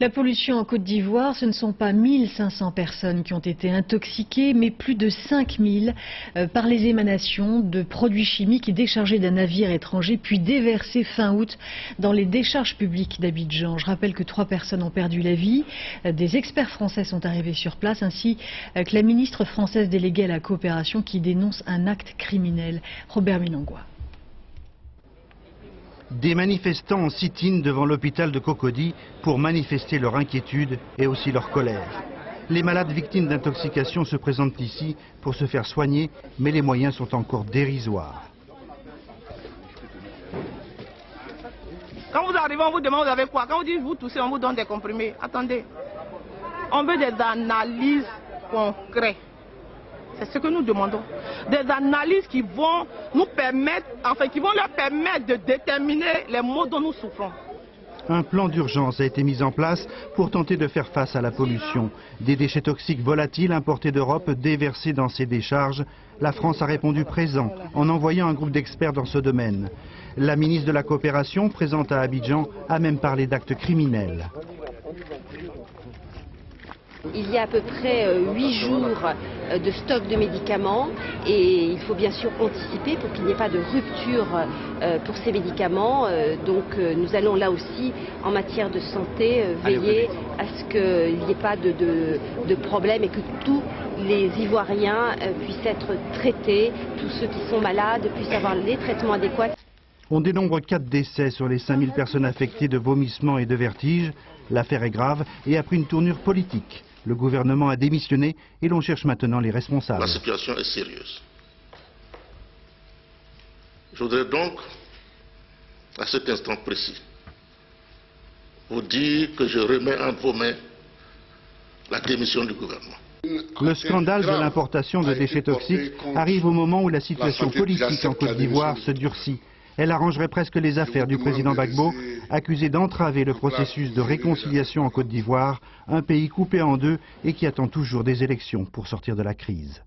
La pollution en Côte d'Ivoire, ce ne sont pas 1500 personnes qui ont été intoxiquées, mais plus de 5000 par les émanations de produits chimiques déchargés d'un navire étranger, puis déversés fin août dans les décharges publiques d'Abidjan. Je rappelle que 3 personnes ont perdu la vie. Des experts français sont arrivés sur place, ainsi que la ministre française déléguée à la coopération qui dénonce un acte criminel. Robert Minangwa. Des manifestants en sit-in devant l'hôpital de Cocody pour manifester leur inquiétude et aussi leur colère. Les malades victimes d'intoxication se présentent ici pour se faire soigner, mais les moyens sont encore dérisoires. Quand vous arrivez, on vous demande vous avez quoi. Quand vous dites vous toussez, on vous donne des comprimés. Attendez, on veut des analyses concrètes. C'est ce que nous demandons. Des analyses qui vont nous permettre, qui vont leur permettre de déterminer les maux dont nous souffrons. Un plan d'urgence a été mis en place pour tenter de faire face à la pollution. Des déchets toxiques volatiles importés d'Europe déversés dans ces décharges. La France a répondu présent en envoyant un groupe d'experts dans ce domaine. La ministre de la Coopération, présente à Abidjan, a même parlé d'actes criminels. Il y a à peu près 8 jours de stock de médicaments et il faut bien sûr anticiper pour qu'il n'y ait pas de rupture pour ces médicaments. Donc nous allons là aussi, en matière de santé, veiller à ce qu'il n'y ait pas de problème et que tous les Ivoiriens puissent être traités, tous ceux qui sont malades puissent avoir les traitements adéquats. On dénombre 4 décès sur les 5000 personnes affectées de vomissements et de vertiges. L'affaire est grave et a pris une tournure politique. Le gouvernement a démissionné et l'on cherche maintenant les responsables. La situation est sérieuse. Je voudrais donc, à cet instant précis, vous dire que je remets entre vos mains la démission du gouvernement. Le scandale de l'importation de déchets toxiques arrive au moment où la situation politique en Côte d'Ivoire se durcit. Elle arrangerait presque les affaires du président Gbagbo, accusé d'entraver le processus de réconciliation en Côte d'Ivoire, un pays coupé en deux et qui attend toujours des élections pour sortir de la crise.